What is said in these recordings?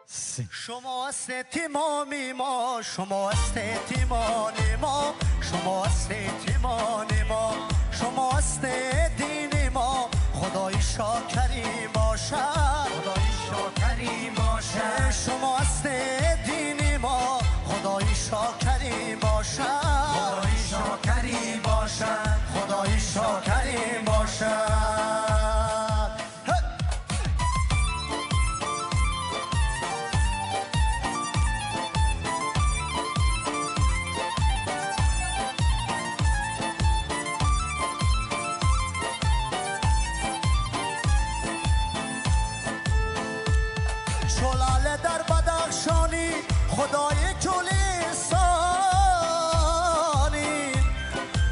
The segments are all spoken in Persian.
شما است تیمامی ما، شما است تیمان ما، شما است تیمان ما، شما است دین ما. خدای شاکری باشد، خدای شاکری باشد. شما است دین ما، خدای شاکری باشد، خدای شاکری باشد، خدای شاکری باشد. شلاله در بدخشانی خدای کلیسانی،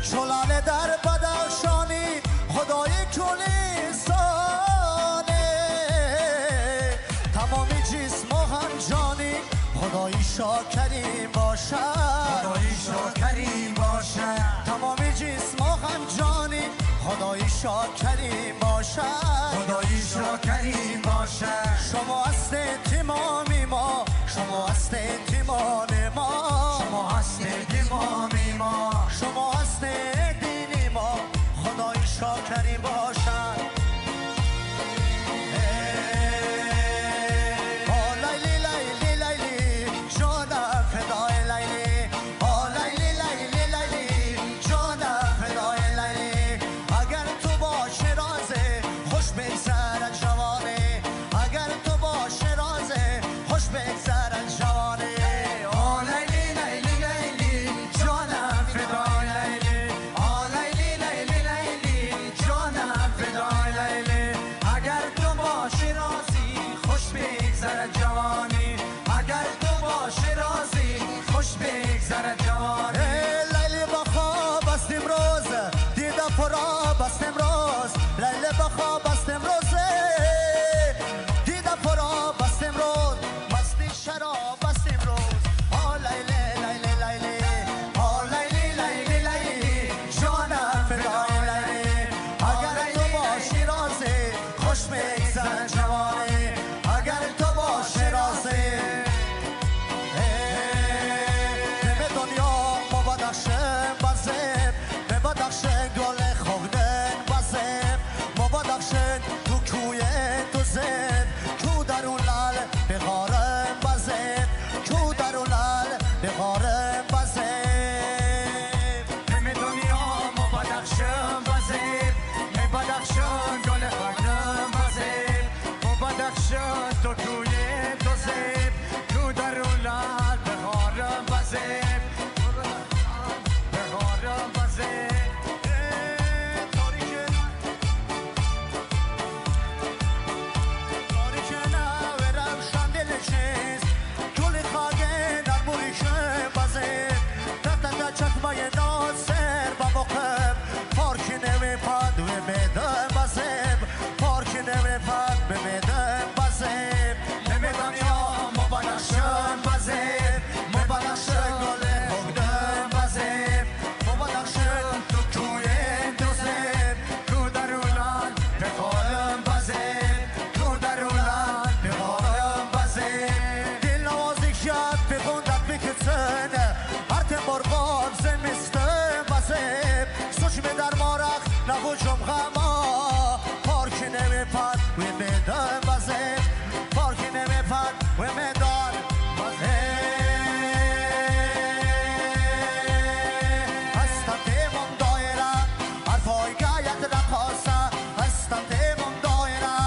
شلاله در بدخشانی خدای کلیسانی. تمامی جسم و همجانی خدای شاکری باشد، خدای شاکری باشد. تمامی جسم و همجانی خدای شاکری باشد، خدای شاکری باشد. شما است تیمامی ما، شما است تیمان ما، شما است تیمامی ما، شما است دینی ما. خدای شاکری باشد. لیلی لیلی لیلی جانم فدای لیلی، لیلی لیلی لیلی جانم فدای لیلی. اگر تو باشی رازه خوش بگذرد جوانه، اگر تو باشی رازه خوش بگذرد جوانه. لیلی لیلی لیلی جانم فدای لیلی، لیلی لیلی لیلی جانم فدای لیلی. اگر تو باشی رازی خوش بگذرد جوانی، اگر تو باشی رازی خوش بگذرد جوانی. لیلی بخواب است امروز دیده پرا بست امروز، لیلی بخواب است امروز دیده پرا بست امروز، مستی شراب است امروز. لیلی لیلی لیلی لیلی لیلی لیلی جانم فدای لیلی. اگر تو باشی رازی خوش بگذرد جوانی، اگر تو باشی رازی. به دنیا ما بدخشن بزم، به بدخشن گل خوردن بزم، ما بدخشن تو کوی تو زد، کو درون لال به غارم بزم، کو درون لال به غارم بزم. به دنیا ما بدخشن بزم، به بدخشن گل خوردن بزم، ما بدخشن تو کوی تو زد، کو درون لال به غارم بزم، به غارم بزم. تاریک نه و روشن دل چیز گل خاگه در بوریشه بزم، تا چکمه ناصر با مقب پارک نمی پد و بدم بزم، پارک نمی پد به بدم بزم. به دنیا ما بدخشن بزم، ما بدخشن گل خوردن بزم، ما بدخشن تو کوی تو زم، کو درونان به غارم بزم، کو درونان به غارم بزم. دل نوازی شد بخوندت بکتن هرت مرغان زمستن بزم، سوچمه در مارخ نبو جمغما پارک نمی پد و میدان بزم، پارک نمی پد و میدان بزم. هستم تیمون دایره هر پای گاید رقاصه، هستم تیمون دایره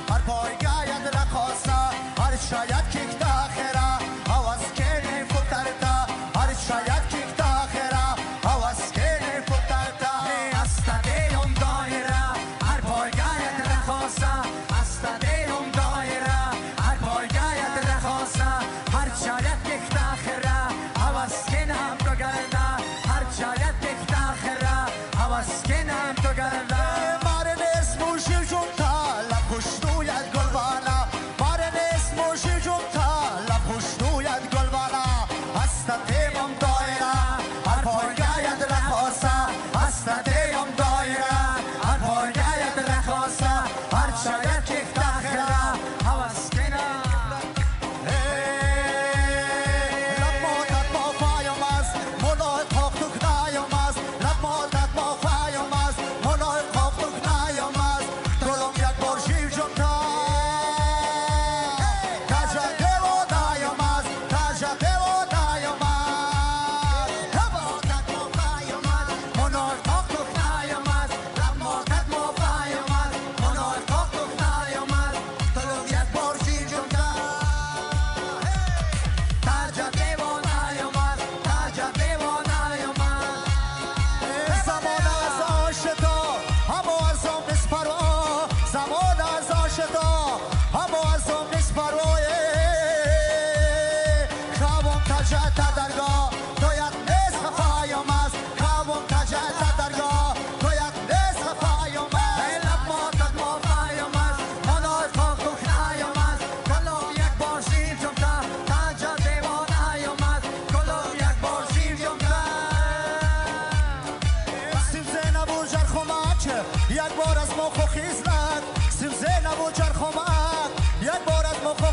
هر پای گاید رقاصه. هر شاید کیک داخره آواز کنی فترده، هر شاید کیک داخره آواز کنی فترده. هستم تیمون دایره هر پای گاید رقاصه، هستم تیمون دایره هر پای گاید رقاصه. هر شاید کیک داخره آواز کنم تو گرده، هر شاید کیک داخره آواز کنم تو گرده. مارن اسمو شیل جونتا لب خوش توید گلبانا، مارن اسمو شیل جونتا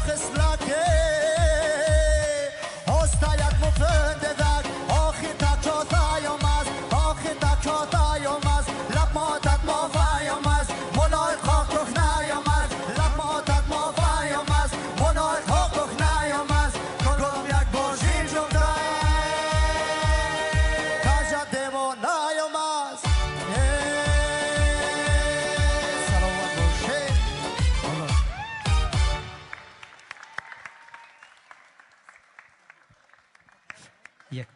خصلته هستایت مفنددک آخی تکاتایم است آخی تکاتایم است لب ماتت مافایم است منای خاک نایم است لب ماتت مافایم است منای خاک نایم است گم یک باشی جمعه کجا دیوان نایم است سلامت باشی یک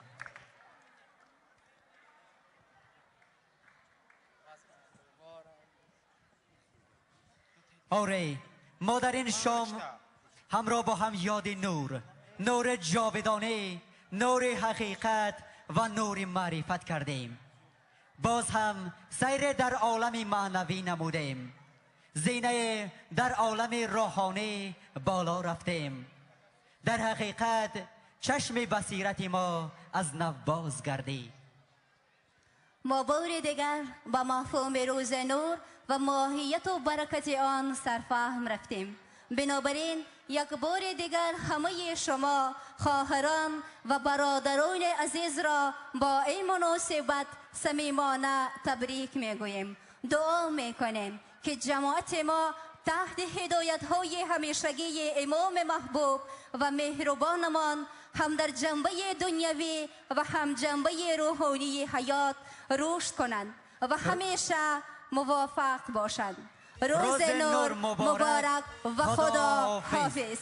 آره ما در این شام همراه با هم یاد نور جاودانه نور حقیقت و نور معرفت کردیم باز هم سیر در عالم معنوی نمودیم زینه در عالم روحانی بالا رفتیم در حقیقت چشم بصیرت ما از نو باز گردید ما بار دیگر با مفهوم روز نور و ماهیت و برکت آن سرفهم رفتیم بنابراین یک بار دیگر همه شما خواهران و برادران عزیز را با این مناسبت صمیمانه تبریک میگوییم دعا میکنیم که جماعت ما تحت هدایت های همیشگی امام محبوب و مهربانمان هم در جنبه دنیوی و هم جنبه روحانی حیات رشد کنند و همیشه موفق باشند روز نور مبارک و خدا حافظ